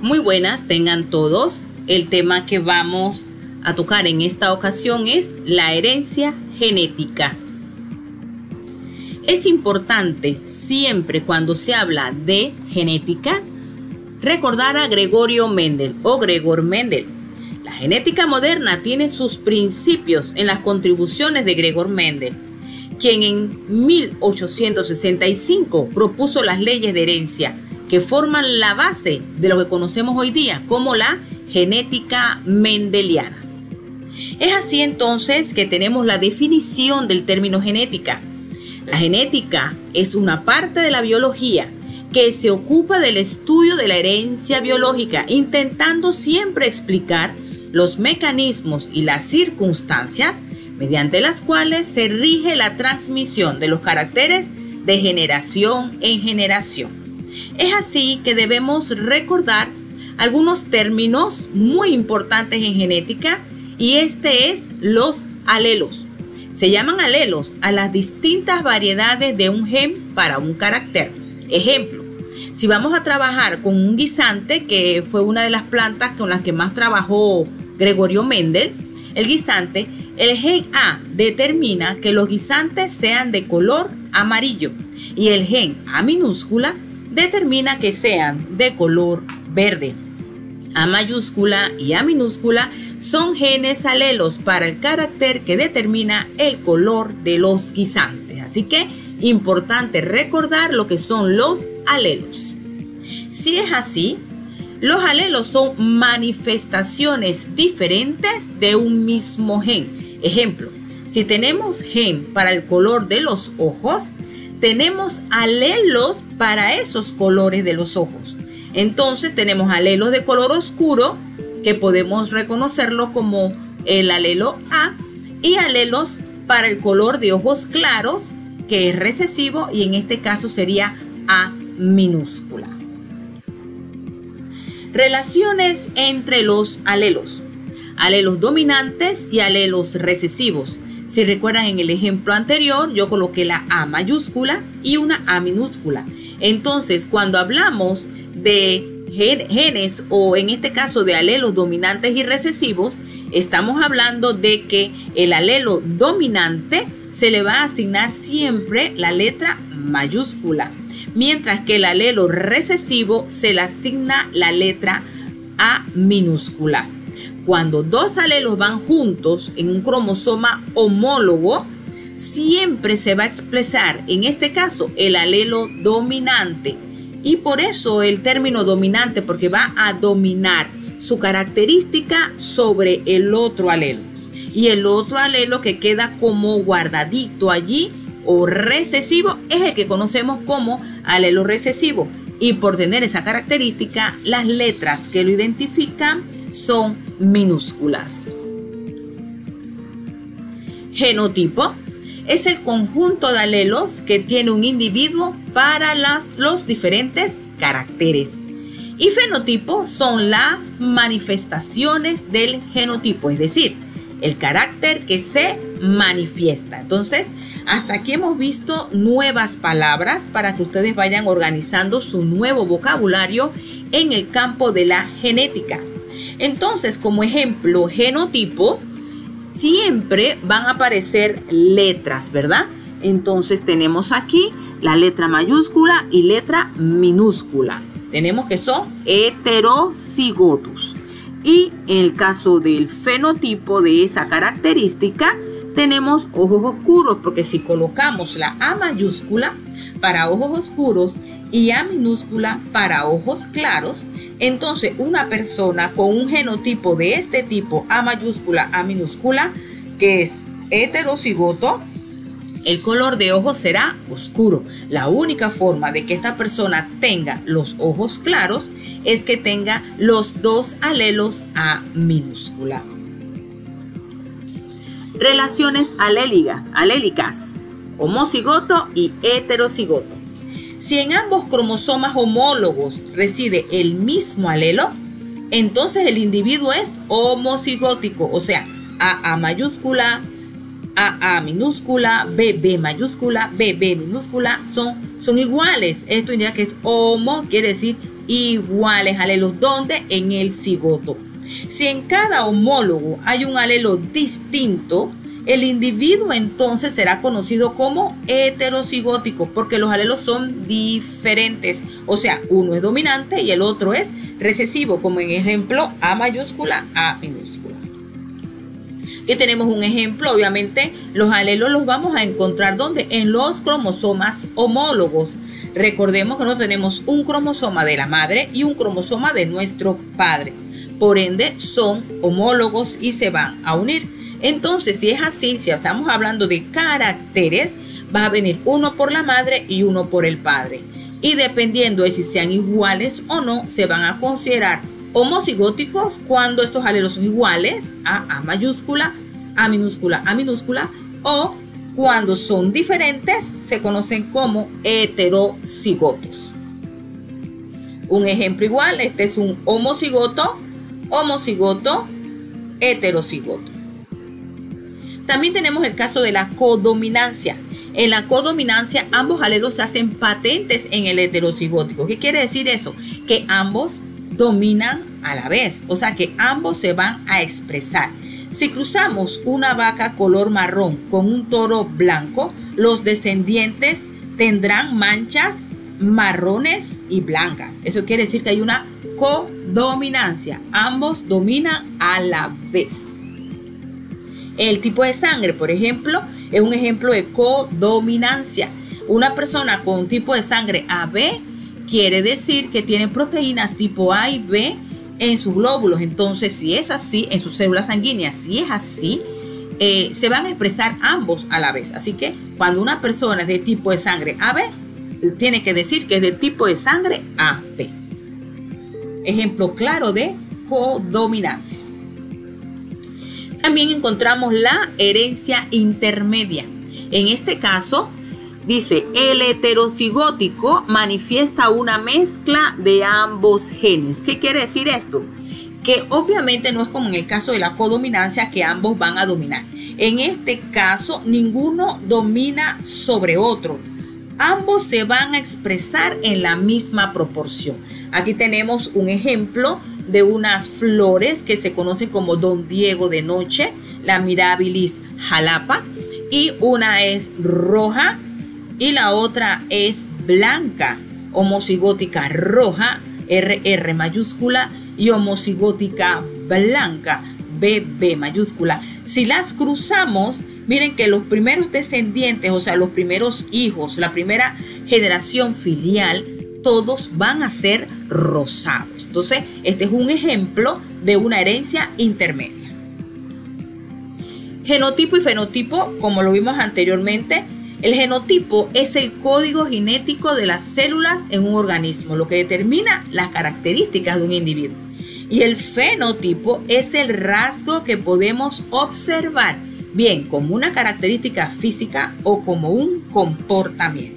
Muy buenas tengan todos. El tema que vamos a tocar en esta ocasión es la herencia genética. Es importante siempre cuando se habla de genética recordar a Gregorio Mendel o Gregor Mendel. La genética moderna tiene sus principios en las contribuciones de Gregor Mendel, quien en 1865 propuso las leyes de herencia que forman la base de lo que conocemos hoy día como la genética mendeliana. Es así entonces que tenemos la definición del término genética. La genética es una parte de la biología que se ocupa del estudio de la herencia biológica, intentando siempre explicar los mecanismos y las circunstancias mediante las cuales se rige la transmisión de los caracteres de generación en generación. Es así que debemos recordar algunos términos muy importantes en genética y este es los alelos. Se llaman alelos a las distintas variedades de un gen para un carácter. Ejemplo, si vamos a trabajar con un guisante, que fue una de las plantas con las que más trabajó Gregorio Mendel, el guisante, el gen A determina que los guisantes sean de color amarillo y el gen A minúscula determina que sean de color verde. A mayúscula y A minúscula son genes alelos para el carácter que determina el color de los guisantes. Así que importante recordar lo que son los alelos. Si es así, los alelos son manifestaciones diferentes de un mismo gen. Ejemplo, si tenemos gen para el color de los ojos, tenemos alelos para esos colores de los ojos. Entonces tenemos alelos de color oscuro, que podemos reconocerlo como el alelo A, y alelos para el color de ojos claros, que es recesivo, y en este caso sería A minúscula. Relaciones entre los alelos. Alelos dominantes y alelos recesivos. Si recuerdan en el ejemplo anterior, yo coloqué la A mayúscula y una A minúscula. Entonces, cuando hablamos de genes o en este caso de alelos dominantes y recesivos, estamos hablando de que el alelo dominante se le va a asignar siempre la letra mayúscula, mientras que el alelo recesivo se le asigna la letra A minúscula. Cuando dos alelos van juntos en un cromosoma homólogo, siempre se va a expresar, en este caso, el alelo dominante. Y por eso el término dominante, porque va a dominar su característica sobre el otro alelo. Y el otro alelo que queda como guardadito allí o recesivo es el que conocemos como alelo recesivo. Y por tener esa característica, las letras que lo identifican son minúsculas. Genotipo es el conjunto de alelos que tiene un individuo para los diferentes caracteres. Y fenotipo son las manifestaciones del genotipo, es decir, el carácter que se manifiesta. Entonces, hasta aquí hemos visto nuevas palabras para que ustedes vayan organizando su nuevo vocabulario en el campo de la genética. Entonces, como ejemplo, genotipo, siempre van a aparecer letras, ¿verdad? Entonces tenemos aquí la letra mayúscula y letra minúscula. Tenemos que son heterocigotos. Y en el caso del fenotipo de esa característica, tenemos ojos oscuros, porque si colocamos la A mayúscula para ojos oscuros y A minúscula para ojos claros, entonces una persona con un genotipo de este tipo, A mayúscula, A minúscula, que es heterocigoto, el color de ojos será oscuro. La única forma de que esta persona tenga los ojos claros es que tenga los dos alelos A minúscula. Relaciones alélicas, homocigoto y heterocigoto. Si en ambos cromosomas homólogos reside el mismo alelo, entonces el individuo es homocigótico, o sea, AA mayúscula, AA minúscula, BB mayúscula, BB minúscula son iguales. Esto indica que es homo, quiere decir iguales alelos. ¿Dónde? En el cigoto. Si en cada homólogo hay un alelo distinto, el individuo entonces será conocido como heterocigótico, porque los alelos son diferentes. O sea, uno es dominante y el otro es recesivo, como en ejemplo A mayúscula, A minúscula. Aquí tenemos un ejemplo. Obviamente los alelos los vamos a encontrar ¿dónde? En los cromosomas homólogos. Recordemos que nosotros tenemos un cromosoma de la madre y un cromosoma de nuestro padre. Por ende son homólogos y se van a unir. Entonces, si es así, si estamos hablando de caracteres, va a venir uno por la madre y uno por el padre. Y dependiendo de si sean iguales o no, se van a considerar homocigóticos cuando estos alelos son iguales, A mayúscula, A minúscula, A minúscula, o cuando son diferentes, se conocen como heterocigotos. Un ejemplo igual, este es un homocigoto, homocigoto, heterocigoto. También tenemos el caso de la codominancia. En la codominancia, ambos alelos se hacen patentes en el heterocigótico. ¿Qué quiere decir eso? Que ambos dominan a la vez, o sea que ambos se van a expresar. Si cruzamos una vaca color marrón con un toro blanco, los descendientes tendrán manchas marrones y blancas. Eso quiere decir que hay una codominancia. Ambos dominan a la vez. El tipo de sangre, por ejemplo, es un ejemplo de codominancia. Una persona con un tipo de sangre AB quiere decir que tiene proteínas tipo A y B en sus glóbulos. Entonces, si es así, en sus células sanguíneas, si es así, se van a expresar ambos a la vez. Así que cuando una persona es de tipo de sangre AB, tiene que decir que es de tipo de sangre AB. Ejemplo claro de codominancia. También encontramos la herencia intermedia. En este caso, dice, el heterocigótico manifiesta una mezcla de ambos genes. ¿Qué quiere decir esto? Que obviamente no es como en el caso de la codominancia, que ambos van a dominar. En este caso, ninguno domina sobre otro. Ambos se van a expresar en la misma proporción. Aquí tenemos un ejemplo de unas flores que se conocen como Don Diego de noche, la Mirabilis jalapa, y una es roja y la otra es blanca, homocigótica roja, RR mayúscula, y homocigótica blanca, BB mayúscula. Si las cruzamos, miren que los primeros descendientes, o sea, los primeros hijos, la primera generación filial, todos van a ser rosados. Entonces, este es un ejemplo de una herencia intermedia. Genotipo y fenotipo, como lo vimos anteriormente, el genotipo es el código genético de las células en un organismo, lo que determina las características de un individuo. Y el fenotipo es el rasgo que podemos observar, bien como una característica física o como un comportamiento.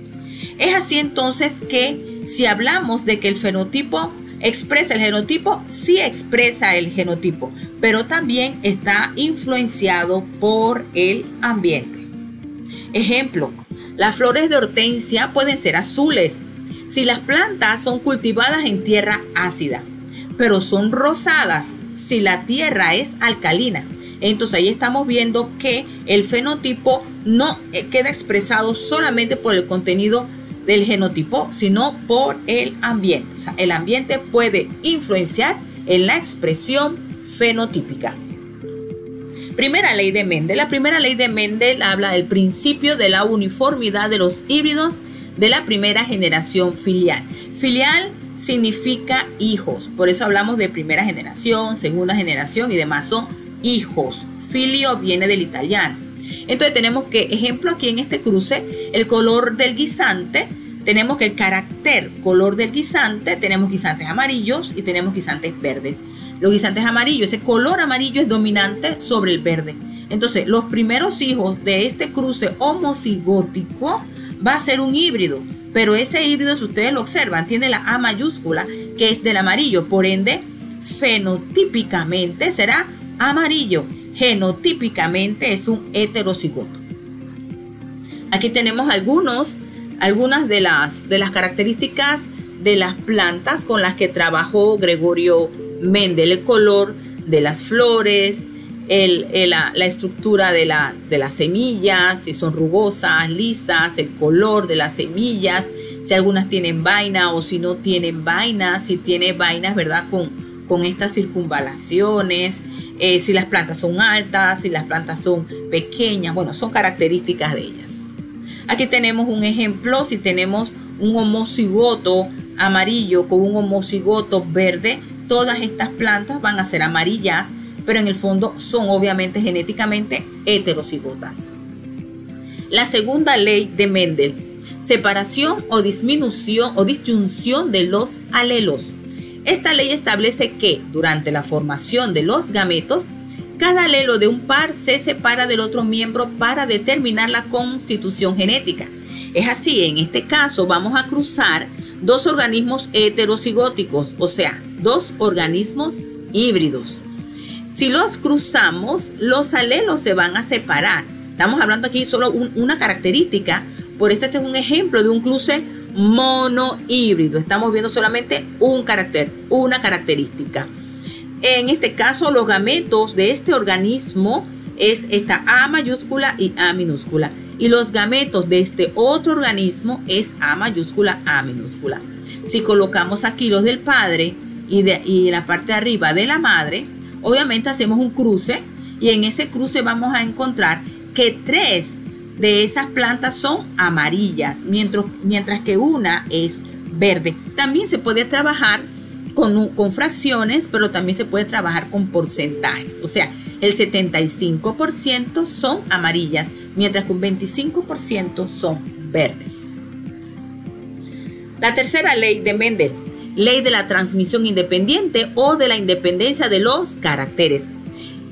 Es así entonces que si hablamos de que el fenotipo expresa el genotipo, sí expresa el genotipo, pero también está influenciado por el ambiente. Ejemplo, las flores de hortensia pueden ser azules si las plantas son cultivadas en tierra ácida, pero son rosadas si la tierra es alcalina. Entonces ahí estamos viendo que el fenotipo no queda expresado solamente por el contenido del genotipo, sino por el ambiente. O sea, el ambiente puede influenciar en la expresión fenotípica. Primera ley de Mendel. La primera ley de Mendel habla del principio de la uniformidad de los híbridos de la primera generación filial. Filial significa hijos, por eso hablamos de primera generación, segunda generación y demás son hijos. Filio viene del italiano. Entonces tenemos que, ejemplo aquí en este cruce, el color del guisante, tenemos que el carácter color del guisante, tenemos guisantes amarillos y tenemos guisantes verdes. Los guisantes amarillos, ese color amarillo es dominante sobre el verde. Entonces los primeros hijos de este cruce homocigótico va a ser un híbrido, pero ese híbrido, si ustedes lo observan, tiene la A mayúscula que es del amarillo, por ende fenotípicamente será amarillo. Genotípicamente es un heterocigoto. Aquí tenemos algunas de las características de las plantas con las que trabajó Gregorio Mendel, el color de las flores, la estructura de las semillas, si son rugosas, lisas, el color de las semillas, si algunas tienen vaina o si no tienen vaina, si tiene vainas, ¿verdad? Con estas circunvalaciones, si las plantas son altas, si las plantas son pequeñas, bueno, son características de ellas. Aquí tenemos un ejemplo, si tenemos un homocigoto amarillo con un homocigoto verde, todas estas plantas van a ser amarillas, pero en el fondo son obviamente genéticamente heterocigotas. La segunda ley de Mendel: separación o disminución o disyunción de los alelos. Esta ley establece que durante la formación de los gametos, cada alelo de un par se separa del otro miembro para determinar la constitución genética. Es así, en este caso vamos a cruzar dos organismos heterocigóticos, o sea, dos organismos híbridos. Si los cruzamos, los alelos se van a separar. Estamos hablando aquí solo una característica, por eso este es un ejemplo de un cruce monohíbrido. Estamos viendo solamente un carácter, una característica. En este caso, los gametos de este organismo es esta A mayúscula y A minúscula. Y los gametos de este otro organismo es A mayúscula, A minúscula. Si colocamos aquí los del padre y en la parte de arriba de la madre, obviamente hacemos un cruce y en ese cruce vamos a encontrar que 3 de esas plantas son amarillas, mientras que una es verde. También se puede trabajar con fracciones, pero también se puede trabajar con porcentajes. O sea, el 75% son amarillas, mientras que un 25% son verdes. La tercera ley de Mendel: ley de la transmisión independiente o de la independencia de los caracteres.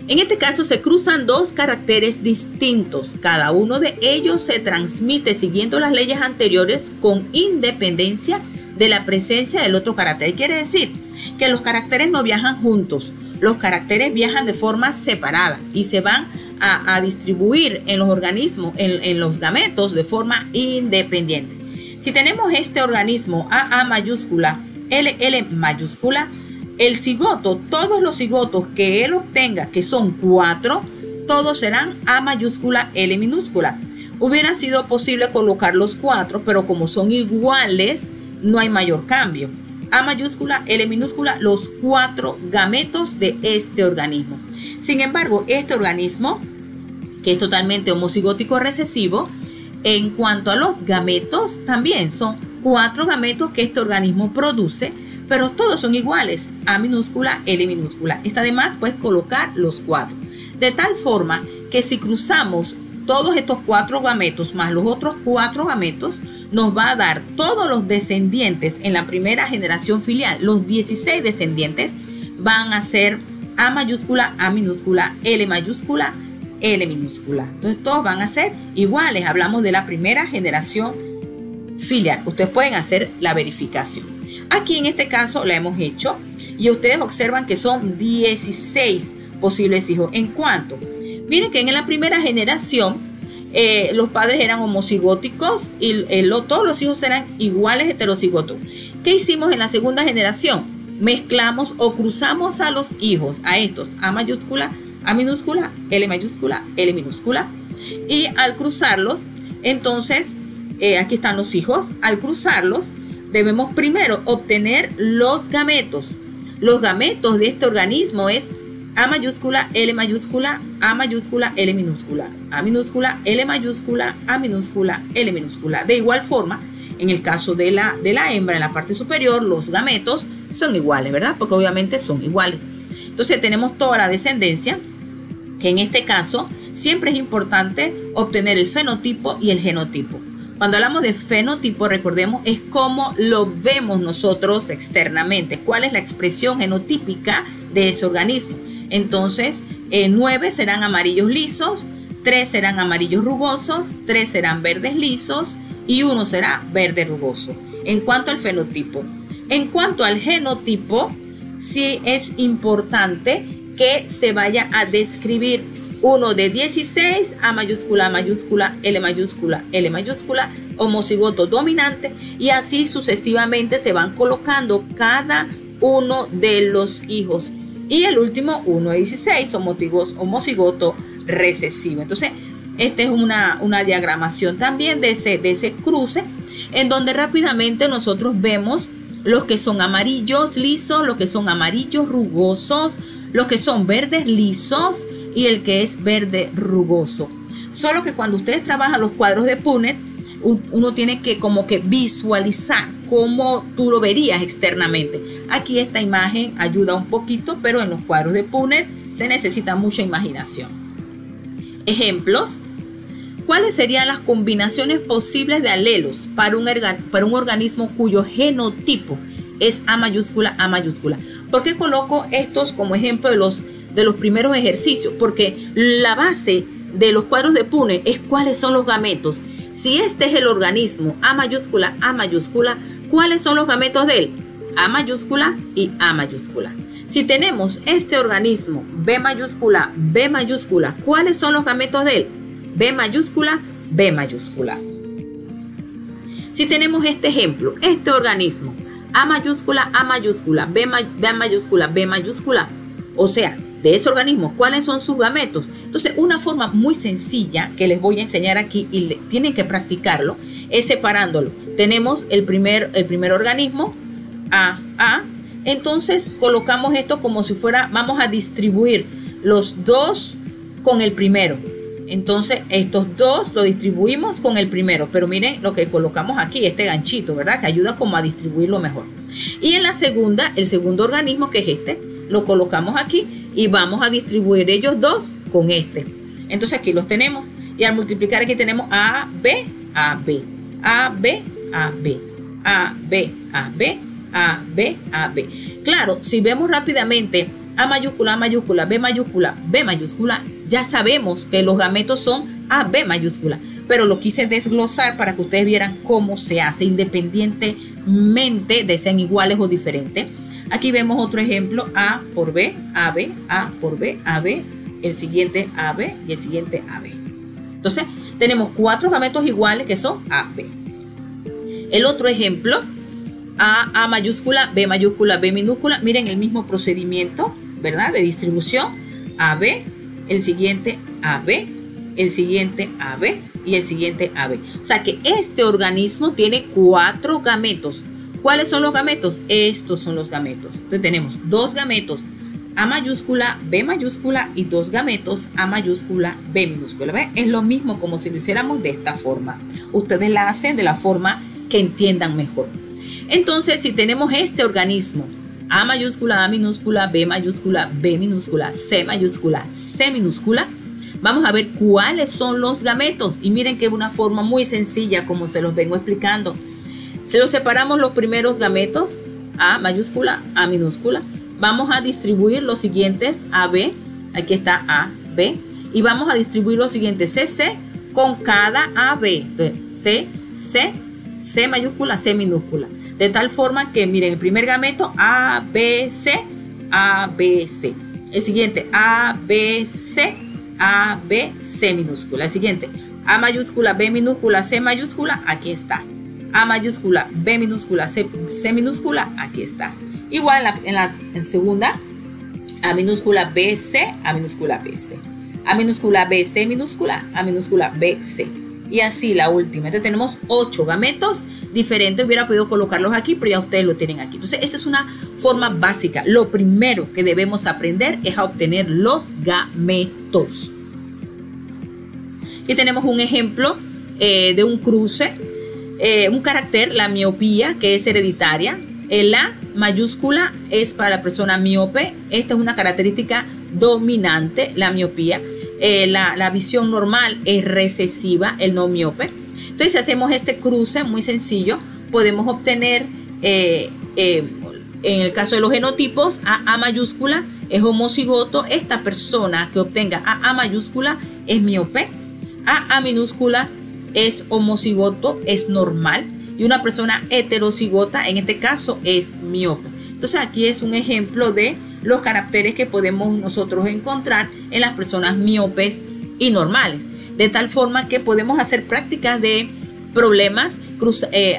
En este caso se cruzan dos caracteres distintos. Cada uno de ellos se transmite siguiendo las leyes anteriores con independencia de la presencia del otro carácter. Quiere decir que los caracteres no viajan juntos. Los caracteres viajan de forma separada y se van a distribuir en los organismos, en los gametos, de forma independiente. Si tenemos este organismo AA mayúscula, LL mayúscula, el cigoto, todos los cigotos que él obtenga, que son 4, todos serán A mayúscula, L minúscula. Hubiera sido posible colocar los 4, pero como son iguales, no hay mayor cambio. A mayúscula, L minúscula, los 4 gametos de este organismo. Sin embargo, este organismo, que es totalmente homocigótico recesivo, en cuanto a los gametos, también son 4 gametos que este organismo produce, pero todos son iguales, A minúscula, L minúscula. Está de más, puedes colocar los 4. De tal forma que si cruzamos todos estos 4 gametos más los otros 4 gametos, nos va a dar todos los descendientes en la primera generación filial. Los 16 descendientes van a ser A mayúscula, A minúscula, L mayúscula, L minúscula. Entonces todos van a ser iguales. Hablamos de la primera generación filial. Ustedes pueden hacer la verificación. Aquí en este caso la hemos hecho y ustedes observan que son 16 posibles hijos. ¿En cuánto? Miren que en la primera generación los padres eran homocigóticos y todos los hijos eran iguales heterocigotos. ¿Qué hicimos en la segunda generación? Mezclamos o cruzamos a los hijos, a estos, A mayúscula, A minúscula, L mayúscula, L minúscula. Y al cruzarlos, entonces, aquí están los hijos. Al cruzarlos, debemos primero obtener los gametos. Los gametos de este organismo es A mayúscula, L mayúscula, A mayúscula, L minúscula, A minúscula, L mayúscula, A minúscula, L minúscula. De igual forma, en el caso de la hembra, en la parte superior, los gametos son iguales, ¿verdad? Porque obviamente son iguales. Entonces tenemos toda la descendencia, que en este caso siempre es importante obtener el fenotipo y el genotipo. Cuando hablamos de fenotipo, recordemos, es cómo lo vemos nosotros externamente. ¿Cuál es la expresión genotípica de ese organismo? Entonces, 9 serán amarillos lisos, 3 serán amarillos rugosos, 3 serán verdes lisos y 1 será verde rugoso. En cuanto al fenotipo. En cuanto al genotipo, sí es importante que se vaya a describir uno de 16, A mayúscula, L mayúscula, L mayúscula, homocigoto dominante, y así sucesivamente se van colocando cada uno de los hijos. Y el último, 1 de 16, homocigoto recesivo. Entonces, esta es una diagramación también de ese cruce, en donde rápidamente nosotros vemos los que son amarillos lisos, los que son amarillos rugosos, los que son verdes lisos y el que es verde rugoso. Solo que cuando ustedes trabajan los cuadros de Punnett, uno tiene que como que visualizar cómo tú lo verías externamente. Aquí esta imagen ayuda un poquito, pero en los cuadros de Punnett se necesita mucha imaginación. Ejemplos. ¿Cuáles serían las combinaciones posibles de alelos para un organismo cuyo genotipo es A mayúscula, A mayúscula? ¿Por qué coloco estos como ejemplo de los primeros ejercicios? Porque la base de los cuadros de Punnett es cuáles son los gametos. Si este es el organismo A mayúscula, ¿cuáles son los gametos de él? A mayúscula y A mayúscula. Si tenemos este organismo B mayúscula, ¿cuáles son los gametos de él? B mayúscula, B mayúscula. Si tenemos este ejemplo, este organismo A mayúscula, B mayúscula, B mayúscula, o sea, de ese organismo, ¿cuáles son sus gametos? Entonces, una forma muy sencilla que les voy a enseñar aquí y tienen que practicarlo es separándolo. Tenemos el primer organismo A. Entonces, colocamos esto como si fuera, vamos a distribuir los dos con el primero. Entonces, estos dos lo distribuimos con el primero. Pero miren lo que colocamos aquí, este ganchito, ¿verdad? Que ayuda como a distribuirlo mejor. Y en la segunda, el segundo organismo, que es este, lo colocamos aquí y vamos a distribuir ellos dos con este. Entonces aquí los tenemos. Y al multiplicar aquí tenemos A, B, A, B, A, B, A, B, A, B, A, B, A, B, A, B. Claro, si vemos rápidamente A mayúscula, B mayúscula, B mayúscula, ya sabemos que los gametos son A, B mayúscula. Pero lo quise desglosar para que ustedes vieran cómo se hace independientemente de sean iguales o diferentes. Aquí vemos otro ejemplo, A por B, AB, A por B, AB, el siguiente AB y el siguiente AB. Entonces, tenemos 4 gametos iguales que son AB. El otro ejemplo, A mayúscula, B minúscula. Miren el mismo procedimiento, ¿verdad? De distribución, AB, el siguiente AB, el siguiente AB y el siguiente AB. O sea que este organismo tiene 4 gametos. ¿Cuáles son los gametos? Estos son los gametos. Entonces tenemos 2 gametos A mayúscula, B mayúscula y 2 gametos A mayúscula, B minúscula. ¿Ven? Es lo mismo como si lo hiciéramos de esta forma. Ustedes la hacen de la forma que entiendan mejor. Entonces, si tenemos este organismo A mayúscula, A minúscula, B minúscula, C mayúscula, C minúscula, vamos a ver cuáles son los gametos. Y miren que es una forma muy sencilla como se los vengo explicando. Si los separamos los primeros gametos, A mayúscula, A minúscula, vamos a distribuir los siguientes AB, aquí está A, B, y vamos a distribuir los siguientes CC con cada AB. Entonces, C mayúscula, C minúscula. De tal forma que, miren, el primer gameto, A, B, C, A, B, C. El siguiente, A, B, C, A, B, C minúscula. El siguiente, A mayúscula, B minúscula, C mayúscula, aquí está. A mayúscula, B minúscula, C minúscula, aquí está. Igual en segunda, A minúscula, B, C, A minúscula, B, C. A minúscula, B, C minúscula, A minúscula, B, C. Y así la última. Entonces tenemos 8 gametos diferentes. Hubiera podido colocarlos aquí, pero ya ustedes lo tienen aquí. Entonces esa es una forma básica. Lo primero que debemos aprender es a obtener los gametos. Aquí tenemos un ejemplo de un cruce. Un carácter, la miopía, que es hereditaria. El A mayúscula es para la persona miope. Esta es una característica dominante, la miopía. La visión normal es recesiva, el no miope. Entonces, si hacemos este cruce muy sencillo, podemos obtener, en el caso de los genotipos, A mayúscula es homocigoto. Esta persona que obtenga A mayúscula es miope. A minúscula es homocigoto, es normal. Y una persona heterocigota, en este caso, es miope. Entonces, aquí es un ejemplo de los caracteres que podemos nosotros encontrar en las personas miopes y normales. De tal forma que podemos hacer prácticas de problemas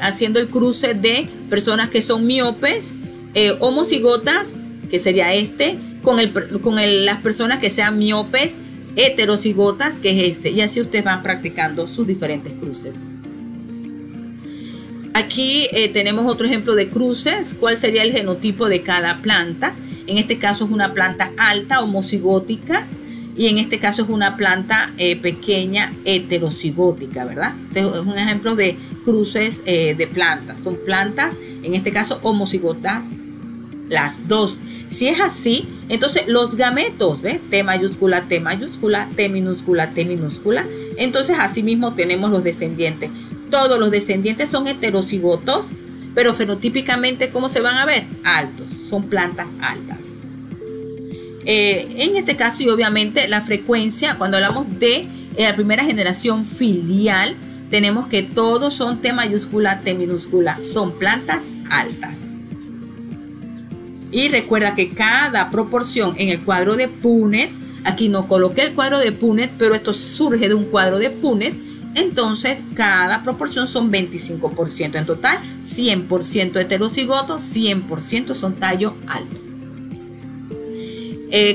haciendo el cruce de personas que son miopes, homocigotas, que sería con las personas que sean miopes, heterocigotas, que es este, y así ustedes van practicando sus diferentes cruces. Aquí tenemos otro ejemplo de cruces. ¿Cuál sería el genotipo de cada planta? En este caso es una planta alta, homocigótica, y en este caso es una planta pequeña, heterocigótica, ¿verdad? Este es un ejemplo de cruces de plantas. Son plantas, en este caso homocigotas, las dos. Si es así, entonces los gametos, ¿ves? T mayúscula, T mayúscula, T minúscula, T minúscula. Entonces así mismo tenemos los descendientes. Todos los descendientes son heterocigotos, pero fenotípicamente, ¿cómo se van a ver? Altos, son plantas altas. En este caso, y obviamente la frecuencia, cuando hablamos de la primera generación filial, tenemos que todos son T mayúscula, T minúscula, son plantas altas. Y recuerda que cada proporción en el cuadro de Punnett, aquí no coloqué el cuadro de Punnett, pero esto surge de un cuadro de Punnett, entonces cada proporción son 25%. En total, 100% heterocigotos, 100% son tallo alto.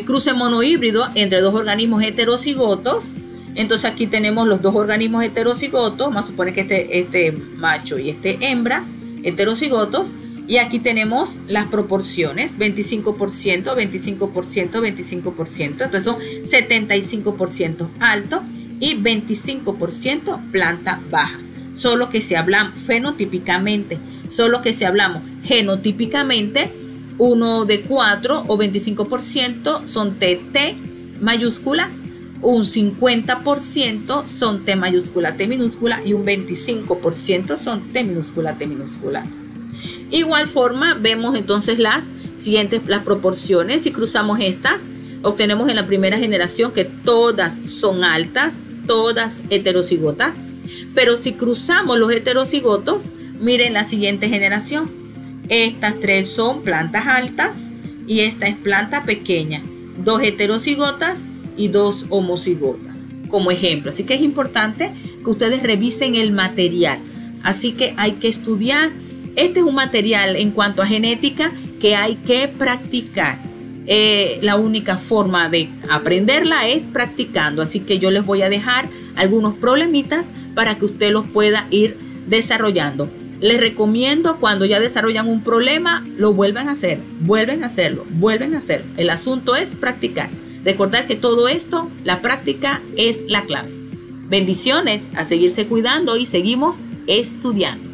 Cruce monohíbrido entre dos organismos heterocigotos. Entonces aquí tenemos los dos organismos heterocigotos. Vamos a suponer que este macho y este hembra, heterocigotos. Y aquí tenemos las proporciones, 25%, 25%, 25%. Entonces son 75% alto y 25% planta baja. Solo que si hablamos fenotípicamente, solo que si hablamos genotípicamente, 1 de 4 o 25% son TT mayúscula, un 50% son T mayúscula, T minúscula y un 25% son T minúscula, T minúscula. Igual forma vemos entonces las proporciones. Si cruzamos estas, obtenemos en la primera generación que todas son altas, todas heterocigotas. Pero si cruzamos los heterocigotos, miren la siguiente generación. Estas tres son plantas altas y esta es planta pequeña. 2 heterocigotas y 2 homocigotas como ejemplo. Así que es importante que ustedes revisen el material. Así que hay que estudiar. Este es un material en cuanto a genética que hay que practicar. La única forma de aprenderla es practicando. Así que yo les voy a dejar algunos problemitas para que usted los pueda ir desarrollando. Les recomiendo cuando ya desarrollan un problema, lo vuelvan a hacer, vuelven a hacerlo, vuelven a hacerlo. El asunto es practicar. Recordar que todo esto, la práctica es la clave. Bendiciones, a seguirse cuidando y seguimos estudiando.